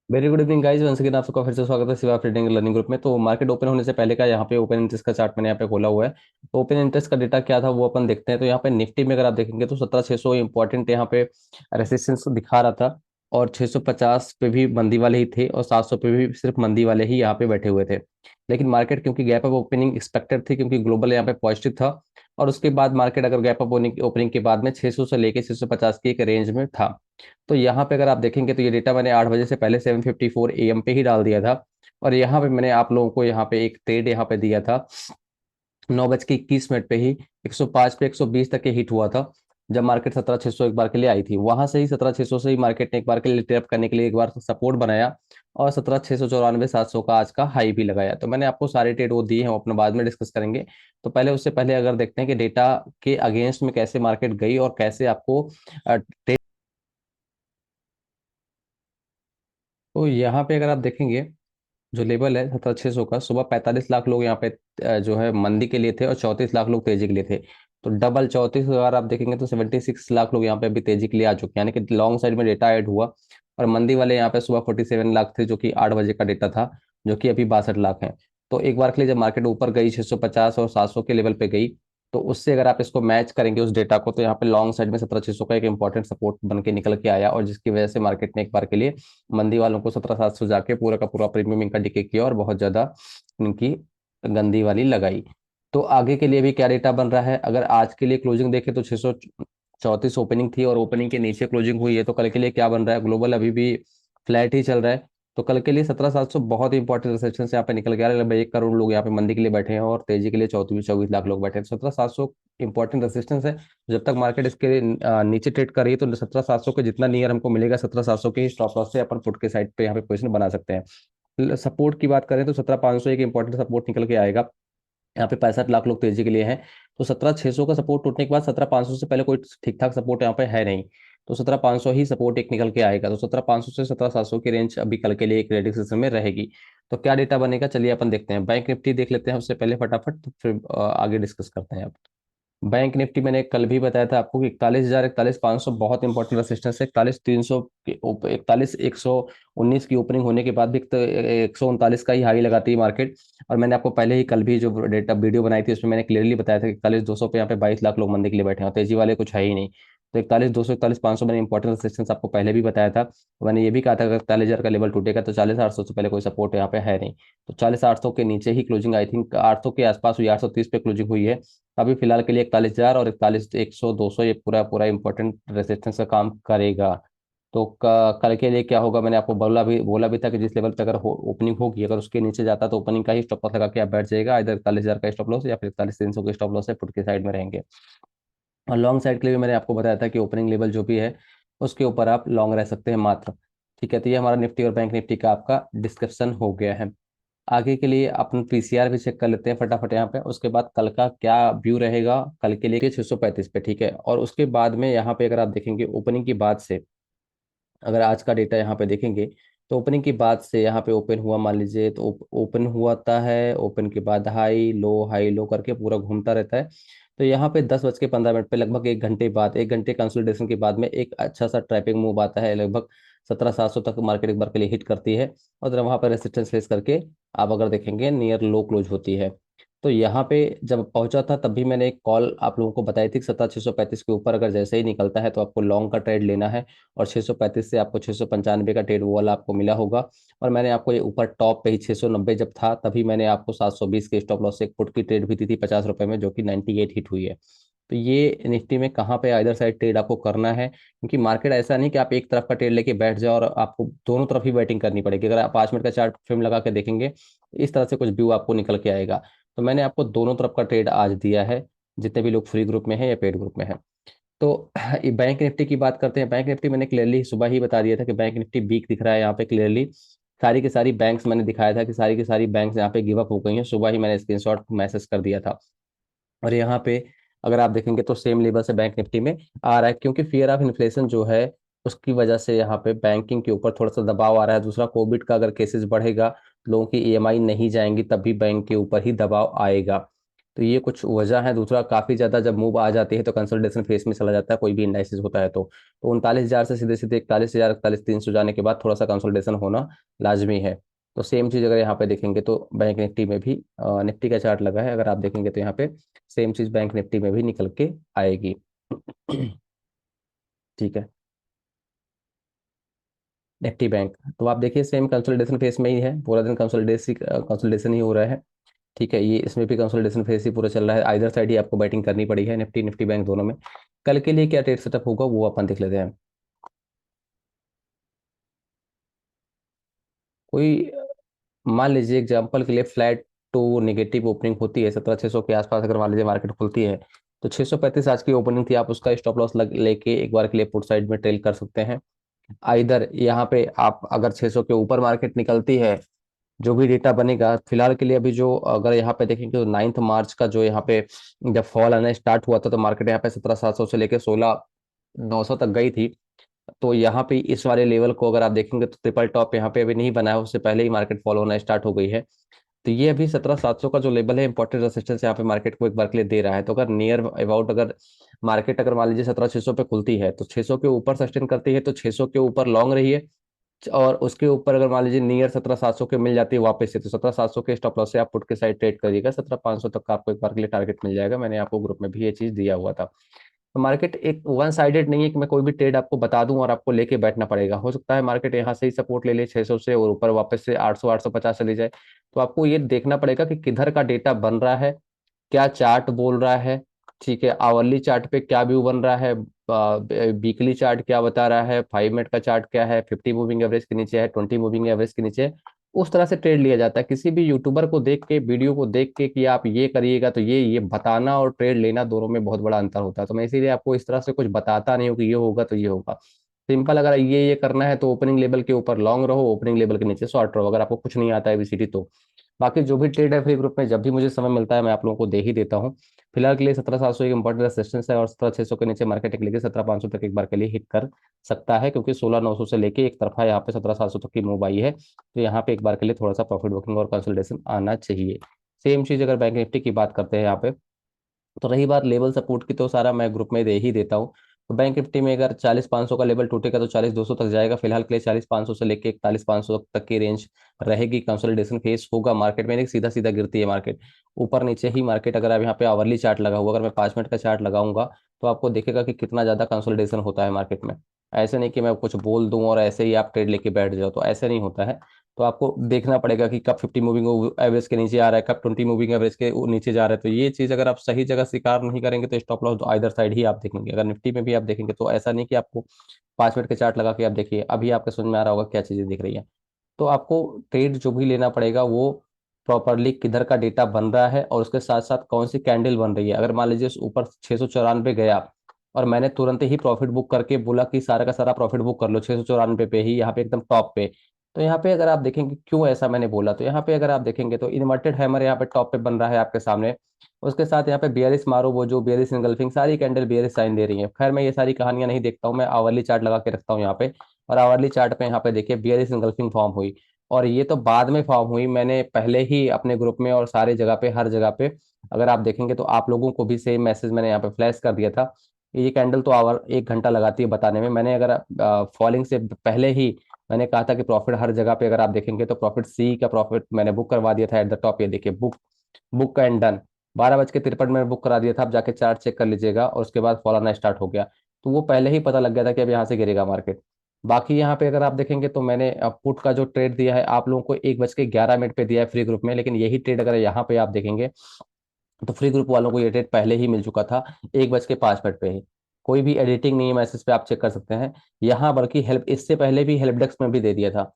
Very good evening guys, once again आप सबका फिर से स्वागत है शिवा ट्रेडिंग लर्निंग ग्रुप में। तो मार्केट ओपन होने से पहले का यहाँ पे ओपन इंटरेस्ट का चार्ट मैंने यहाँ पे खोला हुआ है। तो ओपन इंटरेस्ट का डेटा क्या था वो अपन देखते हैं। तो यहाँ पे निफ्टी में अगर आप देखेंगे तो 17,600 इंपॉर्टेंट यहाँ पे रेसिस्टेंस दिखा रहा था, और 650 पे भी मंदी वाले ही थे, और 700 पे भी सिर्फ मंदी वाले ही यहाँ पे बैठे हुए थे। लेकिन मार्केट क्योंकि गैप अप ओपनिंग एक्सपेक्टेड थी, क्योंकि ग्लोबल यहाँ पे पॉजिटिव था, और उसके बाद मार्केट अगर गैप अप ओपनिंग के बाद में 600 से लेके 650 की एक रेंज में था। तो यहाँ पे अगर आप देखेंगे तो ये डेटा मैंने 8 बजे से पहले 7:54 AM पे ही डाल दिया था। और यहाँ पे मैंने आप लोगों को यहाँ पे एक ट्रेड यहाँ पे दिया था 9:21 पे ही। 105 पे 120 तक के हिट हुआ था, जब मार्केट 17,600 एक बार के लिए आई थी। वहां से ही 17,600 से ही मार्केट ने एक बार के लिए ट्रैप करने के लिए एक बार सपोर्ट बनाया, और 17,694 700 का आज का हाई भी लगाया। तो मैंने आपको सारे ट्रेड वो दिए हैं, वो अपने बाद में डिस्कस करेंगे। तो पहले उससे पहले अगर देखते हैं कि डेटा के अगेंस्ट में कैसे मार्केट गई और कैसे आपको तो यहाँ पे अगर आप देखेंगे, जो लेवल है 17,600 का, सुबह 45 लाख लोग यहाँ पे जो है मंदी के लिए थे, और 34 लाख लोग तेजी के लिए थे। तो डबल 34, अगर आप देखेंगे तो 76 लाख लोग यहाँ पे अभी तेजी के लिए आ चुके हैं, यानी कि लॉन्ग साइड में डेटा ऐड हुआ। और मंदी वाले यहाँ पे सुबह 47 लाख थे, जो कि 8 बजे का डेटा था, जो कि अभी 62 लाख है। तो एक बार के लिए जब मार्केट ऊपर गई 650 और 700 के लेवल पे गई, तो उससे अगर आप इसको मैच करेंगे उस डेटा को, तो यहाँ पे लॉन्ग साइड में 17,600 का एक इंपॉर्टेंट सपोर्ट बन के निकल के आया, और जिसकी वजह से मार्केट ने एक बार के लिए मंदी वालों को 17,700 जाके पूरा का पूरा प्रीमियम इनका डिके किया, और बहुत ज्यादा इनकी गंदी वाली लगाई। तो आगे के लिए भी क्या डेटा बन रहा है, अगर आज के लिए क्लोजिंग देखें तो 634 ओपनिंग थी, और ओपनिंग के नीचे क्लोजिंग हुई है। तो कल के लिए क्या बन रहा है, ग्लोबल अभी भी फ्लैट ही चल रहा है। तो कल के लिए 17,700 बहुत इंपॉर्टेंट रेजिस्टेंस यहाँ पे निकल के आ रहा है। लगभग 1 करोड़ लोग यहाँ पे मंदी के लिए बैठे हैं, और तेजी के लिए 24-24 लाख लोग बैठे हैं। 17,700 इंपॉर्टेंट रेजिस्टेंस है। जब तक मार्केट इसके नीचे ट्रेड कर रही है, तो 17,700 के जितना नियर हमको मिलेगा, 17,700 के स्टॉप लॉस से अपन पुट के साइड पे यहाँ पे पोजिशन बना सकते हैं। सपोर्ट की बात करें तो 17,500 एक इंपॉर्टेंट सपोर्ट निकल के आएगा। यहाँ पे 65 लाख लोग तेजी के लिए हैं। तो 17,600 का सपोर्ट टूटने के बाद 17,500 से पहले कोई ठीक ठाक सपोर्ट यहाँ पे है नहीं। तो 17,500 ही सपोर्ट एक निकल के आएगा। तो 17,500 से 17,700 की रेंज अभी कल के लिए एक रेडिंग सिस्टम में रहेगी। तो क्या डेटा बनेगा, चलिए अपन देखते हैं। बैंक निफ्टी देख लेते हैं उससे पहले फटाफट, तो फिर आगे डिस्कस करते हैं। बैंक निफ्टी मैंने कल भी बताया था आपको कि 41,000 41,500 बहुत इंपॉर्टेंट रेसिस्टेंस है। 41,300 41,119 की ओपनिंग होने के बाद भी 139 का ही हाई लगाती है मार्केट। और मैंने आपको पहले ही कल भी जो डेटा वीडियो बनाई थी उसमें मैंने क्लियरली बताया था कि 41,200 पे यहाँ पे 22 लाख लोग मंदी के लिए बैठे हैं, और तेजी वाले कुछ है ही नहीं। तो 41,200 41,500 मैंने इंपॉर्टेंट रेसिस्टेंस आपको पहले भी बताया था। मैंने ये भी कहा था कि 41,000 का लेवल टूटेगा तो 40,800 से पहले कोई सपोर्ट यहाँ पे है नहीं। तो 40,800 के नीचे ही क्लोजिंग, आई थिंक 800 के आसपास हुई, 830 पे क्लोजिंग हुई है। अभी फिलहाल के लिए 41,000 और 41,100 200 ये पूरा पूरा इंपॉर्टेंट रेजिस्टेंस का काम करेगा। तो कल के लिए क्या होगा, मैंने आपको बोला भी था कि जिस लेवल पे अगर ओपनिंग होगी, अगर उसके नीचे जाता तो ओपनिंग का ही स्टॉप लॉस लगा के आप बैठ जाएगा। इधर 41,000 का स्टॉप लॉस या फिर 41,300 का स्टॉप लॉस है, पुट के साइड में रहेंगे। और लॉन्ग साइड के लिए भी मैंने आपको बताया था कि ओपनिंग लेवल जो भी है उसके ऊपर आप लॉन्ग रह सकते हैं मात्र। ठीक है, तो ये हमारा निफ्टी और बैंक निफ्टी का आपका डिस्कशन हो गया है। आगे के लिए अपन पीसीआर भी चेक कर लेते हैं फटाफट यहाँ पे। उसके बाद कल का क्या व्यू रहेगा, कल के लिए 635 पे, ठीक है। और उसके बाद में यहाँ पे अगर आप देखेंगे ओपनिंग की बाद से, अगर आज का डेटा यहाँ पे देखेंगे, तो ओपनिंग की बाद से यहाँ पे ओपन हुआ, मान लीजिए तो ओपन हुआ है, ओपन के बाद हाई लो करके पूरा घूमता रहता है। तो यहाँ पे 10:15 पे लगभग 1 घंटे बाद, 1 घंटे कंसोलिडेशन के बाद में एक अच्छा सा ट्रैपिंग मूव आता है। लगभग 17,700 तक मार्केट एक बार के लिए हिट करती है, और जरा वहाँ पर रेसिस्टेंस फेस करके आप अगर देखेंगे नियर लो क्लोज होती है। तो यहाँ पे जब पहुंचा था तब भी मैंने एक कॉल आप लोगों को बताई थी कि 17,635 के ऊपर अगर जैसे ही निकलता है तो आपको लॉन्ग का ट्रेड लेना है। और 635 से आपको 695 का ट्रेड वो वाला आपको मिला होगा। और मैंने आपको ये ऊपर टॉप पे ही 690 जब था तभी मैंने आपको 720 के स्टॉप लॉस से एक पुट की ट्रेड भी दी थी 50 रुपए में, जो कि 98 हिट हुई है। तो ये निफ्टी में कहाँ पे इधर साइड ट्रेड आपको करना है, क्योंकि मार्केट ऐसा नहीं कि आप एक तरफ का ट्रेड लेके बैठ जाओ और आपको दोनों तरफ ही बैटिंग करनी पड़ेगी। अगर आप 5 मिनट का चार्ट फ्रेम लगा के देखेंगे, इस तरह से कुछ व्यू आपको निकल के आएगा। तो मैंने आपको दोनों तरफ का ट्रेड आज दिया है, जितने भी लोग फ्री ग्रुप में हैं या पेड ग्रुप में हैं। तो ये बैंक निफ्टी की बात करते हैं। बैंक निफ्टी मैंने क्लियरली सुबह ही बता दिया था कि बैंक निफ्टी वीक दिख रहा है यहाँ पे क्लियरली। सारी की सारी बैंक्स मैंने दिखाया था कि सारी की सारी बैंक्स यहाँ पे गिव अप हो गई हैं, सुबह ही मैंने स्क्रीनशॉट मैसेज कर दिया था। और यहाँ पे अगर आप देखेंगे तो सेम लेवल से बैंक निफ्टी में आ रहा है, क्योंकि फियर ऑफ इन्फ्लेशन जो है उसकी वजह से यहाँ पे बैंकिंग के ऊपर थोड़ा सा दबाव आ रहा है। दूसरा, कोविड का अगर केसेस बढ़ेगा, लोगों की ईएमआई नहीं जाएंगी, तब भी बैंक के ऊपर ही दबाव आएगा। तो ये कुछ वजह है। दूसरा, काफी ज्यादा जब मूव आ जाती है तो कंसोलिडेशन फेस में चला जाता है, कोई भी इंडाइसिस होता है तो 39,000 से सीधे सीधे 41,000, 41,300 जाने के बाद थोड़ा सा कंसोलिडेशन होना लाजमी है। तो सेम चीज अगर यहाँ पे देखेंगे तो बैंक निफ्टी में भी निफ्टी का चार्ट लगा है, अगर आप देखेंगे तो यहाँ पे सेम चीज बैंक निफ्टी में भी निकल के आएगी। ठीक है। निफ्टी बैंक तो आप देखिए सेम कंसोलिडेशन फेस में ही है, पूरा दिन कंसोलिडेशन कंसोलिडेशन ही हो रहा है। ठीक है, ये इसमें भी कंसोलिडेशन फेस ही पूरा चल रहा है, आइदर साइड ही आपको बैटिंग करनी पड़ी है, निफ्टी निफ्टी बैंक दोनों में। कल के लिए क्या ट्रेड सेटअप होगा वो अपन देख लेते हैं। कोई मान लीजिए एग्जांपल के लिए फ्लैट टू नेगेटिव ओपनिंग होती है 17,600 के आसपास, अगर मान लीजिए मार्केट खुलती है तो 635 आज की ओपनिंग थी, आप उसका स्टॉप लॉस लेके एक बार के लिए पुट साइड में ट्रेल कर सकते हैं। आइदर यहाँ पे आप अगर 600 के ऊपर मार्केट निकलती है, जो भी डेटा बनेगा फिलहाल के लिए, अभी जो अगर यहाँ पे देखेंगे तो 9 मार्च का जो यहाँ पे जब फॉल आना स्टार्ट हुआ था तो मार्केट यहाँ पे 17,700 से लेके 16,900 तक गई थी। तो यहाँ पे इस वाले लेवल को अगर आप देखेंगे तो ट्रिपल टॉप यहाँ पे अभी नहीं बना है, उससे पहले ही मार्केट फॉल होना स्टार्ट हो गई है। तो ये अभी 17,700 का जो लेवल है इंपॉर्टेंट रेजिस्टेंस यहाँ पे मार्केट को एक बार के लिए दे रहा है। तो अगर नियर अबाउट अगर मार्केट अगर मान लीजिए 17,600 पे खुलती है तो 600 के ऊपर सस्टेन करती है तो 600 के ऊपर लॉन्ग रही है, और उसके ऊपर अगर मान लीजिए नियर 17,700 के मिल जाती है वापस से तो 17,700 के स्टॉप लॉस से आप पुट के साइड ट्रेड करिएगा, 17,500 तक का आपको एक बार के लिए टारगेट मिल जाएगा। मैंने आपको ग्रुप में भी ये चीज दिया हुआ था। तो मार्केट एक वन साइडेड नहीं है कि मैं कोई भी ट्रेड आपको बता दूं और आपको लेके बैठना पड़ेगा। हो सकता है मार्केट यहाँ से ही सपोर्ट ले ले 600 से और ऊपर वापस से 800 850 चली जाए। तो आपको ये देखना पड़ेगा कि किधर का डेटा बन रहा है, क्या चार्ट बोल रहा है। ठीक है, आवरली चार्ट पे क्या व्यू बन रहा है, वीकली चार्ट क्या बता रहा है, 5 मिनट का चार्ट क्या है, 50 मूविंग एवरेज के नीचे है, 20 मूविंग एवरेज के नीचे है। उस तरह से ट्रेड लिया जाता है। किसी भी यूट्यूबर को देख के, वीडियो को देख के कि आप ये करिएगा तो ये बताना और ट्रेड लेना दोनों में बहुत बड़ा अंतर होता है। तो मैं इसीलिए आपको इस तरह से कुछ बताता नहीं हूँ कि ये होगा तो ये होगा। सिंपल, अगर ये करना है तो ओपनिंग लेवल के ऊपर लॉन्ग रहो, ओपनिंग लेवल के नीचे शॉर्ट रहो, अगर आपको कुछ नहीं आता है एबीसीडी तो। बाकी जो भी ट्रेड है फ्री ग्रुप में जब भी मुझे समय मिलता है मैं आप लोगों को दे ही देता हूँ। फिलहाल के लिए 17,700 एक इंपॉर्टेंट रेजिस्टेंस है और 17,600 के नीचे मार्केट एक लेके 17,500 तक एक बार के लिए हिट कर सकता है, क्योंकि 16,900 से लेके एक तरफा यहाँ पे 17,700 तक की मूव आई है। तो यहाँ पे एक बार के लिए थोड़ा सा प्रॉफिट बुकिंग और कंसोलिडेशन आना चाहिए। सेम चीज अगर बैंक निफ्टी की बात करते हैं यहाँ पे, तो रही बात लेवल सपोर्ट की तो सारा मैं ग्रुप में दे ही देता हूँ। तो बैंक निफ्टी में अगर 40,500 का लेवल टूटेगा तो 40,200 तक जाएगा। फिलहाल के लिए 40,500 से लेके 41,500 तक की रेंज रहेगी। कंसोलिडेशन फेस होगा मार्केट में, नहीं सीधा सीधा गिरती है मार्केट, ऊपर नीचे ही मार्केट। अगर आप यहाँ पे आवरली चार्ट लगा हुआ, अगर मैं 5 मिनट का चार्ट लगाऊंगा तो आपको देखेगा कि कितना ज्यादा कंसोलिडेशन होता है मार्केट में। ऐसे नहीं कि मैं कुछ बोल दूं और ऐसे ही आप ट्रेड लेके बैठ जाओ, तो ऐसे नहीं होता है। तो आपको देखना पड़ेगा कि कब 50 मूविंग एवरेज के नीचे आ रहा है, कब 20 मूविंग एवरेज के नीचे जा रहा है। तो ये चीज अगर आप सही जगह स्वीकार नहीं करेंगे तो स्टॉप लॉस आइदर साइड ही आप देखेंगे। अगर निफ्टी में भी आप देखेंगे तो ऐसा नहीं कि आपको 5 मिनट के चार्ट लगा के आप देखिए, अभी आपके समझ में आ रहा होगा क्या चीजें दिख रही है। तो आपको ट्रेड जो भी लेना पड़ेगा वो प्रॉपरली किधर का डेटा बन रहा है और उसके साथ साथ कौन सी कैंडल बन रही है। अगर मान लीजिए ऊपर 694 गया और मैंने तुरंत ही प्रॉफिट बुक करके बोला कि सारा का सारा प्रॉफिट बुक कर लो 694 पे ही, यहाँ पे एकदम टॉप पे। तो यहाँ पे अगर आप देखेंगे क्यों ऐसा मैंने बोला, तो यहाँ पे अगर आप देखेंगे तो इन्वर्टेड हैमर यहाँ पे टॉप पे बन रहा है आपके सामने। उसके साथ यहाँ पे बियरिश मारो, वो जो बियरिश इनगल्फिंग सारी कैंडल बियरिश साइन दे रही है। खैर मैं ये सारी कहानियां नहीं देखता हूँ, मैं आवरली चार्ट लगा के रखता हूँ यहाँ पे। और आवरली चार्ट पे यहाँ पे देखिए बियरिश इनगल्फिंग फॉर्म हुई, और ये तो बाद में फॉर्म हुई। मैंने पहले ही अपने ग्रुप में और सारे जगह पे हर जगह पे अगर आप देखेंगे तो आप लोगों को भी सेम मैसेज मैंने यहाँ पे फ्लैश कर दिया था। ये कैंडल तो आवर 1 घंटा लगाती है बताने में। मैंने अगर फॉलिंग से पहले ही मैंने कहा था कि प्रॉफिट हर जगह पे अगर आप देखेंगे तो प्रॉफिट सी का प्रॉफिट मैंने बुक करवा दिया था एट द टॉप। ये देखिए बुक बुक का एंड डन 12:53 में बुक करा दिया था। आप जाके चार्ट चेक कर लीजिएगा, और उसके बाद फॉल आना स्टार्ट हो गया। तो वो पहले ही पता लग गया था कि अब यहाँ से गिरेगा मार्केट। बाकी यहाँ पे अगर आप देखेंगे तो मैंने पुट का जो ट्रेड दिया है आप लोगों को 1:11 पे दिया है फ्री ग्रुप में, लेकिन यही ट्रेड अगर यहाँ पे आप देखेंगे तो फ्री ग्रुप वालों को ये ट्रेड पहले ही मिल चुका था 1:05 पे ही। कोई भी एडिटिंग नहीं है, मैसेज पे आप चेक कर सकते हैं यहाँ। बल्कि हेल्प इससे पहले भी हेल्प डेस्क में भी दे दिया था।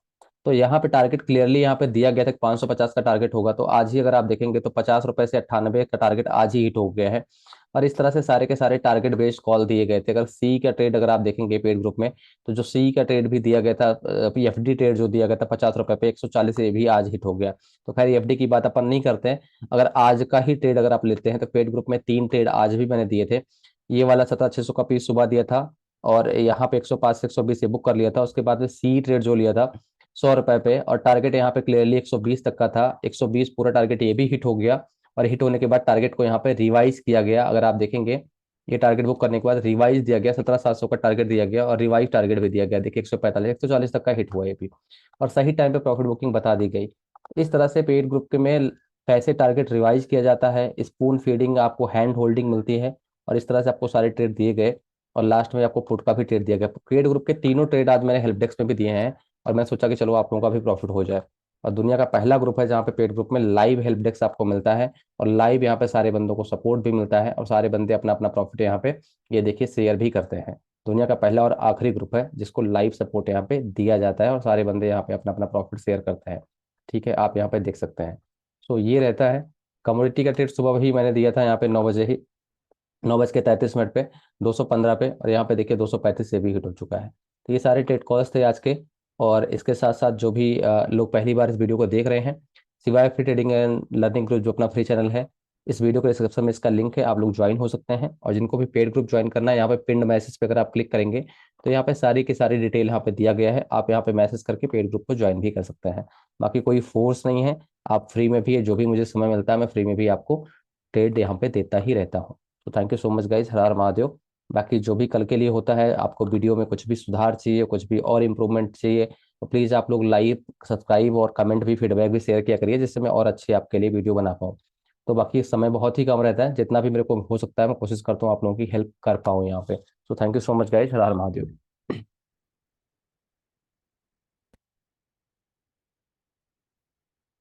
तो यहाँ पे टारगेट क्लियरली यहाँ पे दिया गया था कि 550 का टारगेट होगा। तो आज ही अगर आप देखेंगे तो 50 रुपए से 98 का टारगेट आज ही हिट हो गया है। और इस तरह से सारे के सारे टारगेट बेस्ड कॉल दिए गए थे। अगर सी का ट्रेड अगर आप देखेंगे पेड ग्रुप में, तो जो सी का ट्रेड भी दिया गया था, एफडी ट्रेड जो दिया गया था 50 रुपए पे 140 से भी आज हिट हो गया। तो खैर एफडी की बात अपन नहीं करते हैं। अगर आज का ही ट्रेड अगर आप लेते हैं तो पेड ग्रुप में 3 ट्रेड आज भी मैंने दिए थे। ये वाला 17,600 का पीस सुबह दिया था, और यहाँ पे 105 से 120 से बुक कर लिया था। उसके बाद में सी ट्रेड जो लिया था 100 रुपए पे, और टारगेट यहाँ पे क्लियरली 120 तक का था। 120 पूरा टारगेट ये भी हिट हो गया। और हिट होने के बाद टारगेट को यहाँ पे रिवाइज किया गया। अगर आप देखेंगे ये टारगेट बुक करने के बाद रिवाइज दिया गया, 17,700 का टारगेट दिया गया और रिवाइज टारगेट भी दिया गया। देखिए 145 140 तक का हिट हुआ ये भी, और सही टाइम पे प्रॉफिट बुकिंग बता दी गई। इस तरह से पेड ग्रुप के में कैसे टारगेट रिवाइज किया जाता है, स्पून फीडिंग, आपको हैंड होल्डिंग मिलती है, और इस तरह से आपको सारे ट्रेड दिए गए। और लास्ट में आपको पुट का भी ट्रेड दिया गया। पेड ग्रुप के तीनों ट्रेड आज मैंने हेल्प डेस्क में भी दिए हैं, और मैं सोचा कि चलो आप लोगों का भी प्रॉफिट हो जाए। और दुनिया का पहला ग्रुप है जहाँ पे पेड ग्रुप में लाइव हेल्प डेस्क आपको मिलता है, और लाइव यहाँ पे सारे बंदों को सपोर्ट भी मिलता है, और सारे बंदे अपना अपना प्रॉफिट यहाँ पे ये देखिए शेयर भी करते हैं। दुनिया का पहला और आखिरी ग्रुप है जिसको लाइव सपोर्ट यहाँ पे दिया जाता है, और सारे बंदे यहाँ पे अपना अपना प्रॉफिट शेयर करते हैं। ठीक है, आप यहाँ पे देख सकते हैं। सो ये रहता है। कमोडिटी का ट्रेड सुबह ही मैंने दिया था यहाँ पे 9 बजे ही, 9:33 पे 215 पे, और यहाँ पे देखिए 235 से भी हिट हो चुका है। तो ये सारे ट्रेड कॉल्स थे आज के। और इसके साथ साथ जो भी लोग पहली बार इस वीडियो को देख रहे हैं, सिवाय free trading and learning group जो अपना फ्री चैनल है, इस वीडियो के डिस्क्रिप्शन में इसका लिंक है, आप लोग ज्वाइन हो सकते हैं। और जिनको भी पेड ग्रुप ज्वाइन करना है, यहाँ पे पिंड मैसेज पे अगर आप क्लिक करेंगे तो यहाँ पे सारी की सारी डिटेल यहाँ पे दिया गया है, आप यहाँ पे मैसेज करके पेड ग्रुप को ज्वाइन भी कर सकते हैं। बाकी कोई फोर्स नहीं है, आप फ्री में भी, जो भी मुझे समय मिलता है मैं फ्री में भी आपको ट्रेड यहाँ पे देता ही रहता हूँ। तो thank you so much guys, हर हर महादेव। बाकी जो भी कल के लिए होता है, आपको वीडियो में कुछ भी सुधार चाहिए, कुछ भी और इम्प्रूवमेंट चाहिए, तो प्लीज़ आप लोग लाइक, सब्सक्राइब और कमेंट भी, फीडबैक भी शेयर किया करिए, जिससे मैं और अच्छी आपके लिए वीडियो बना पाऊँ। तो बाकी समय बहुत ही कम रहता है, जितना भी मेरे को हो सकता है मैं कोशिश करता हूँ आप लोगों की हेल्प कर पाऊँ यहाँ पे। तो thank you so much guys, हर हर महादेव।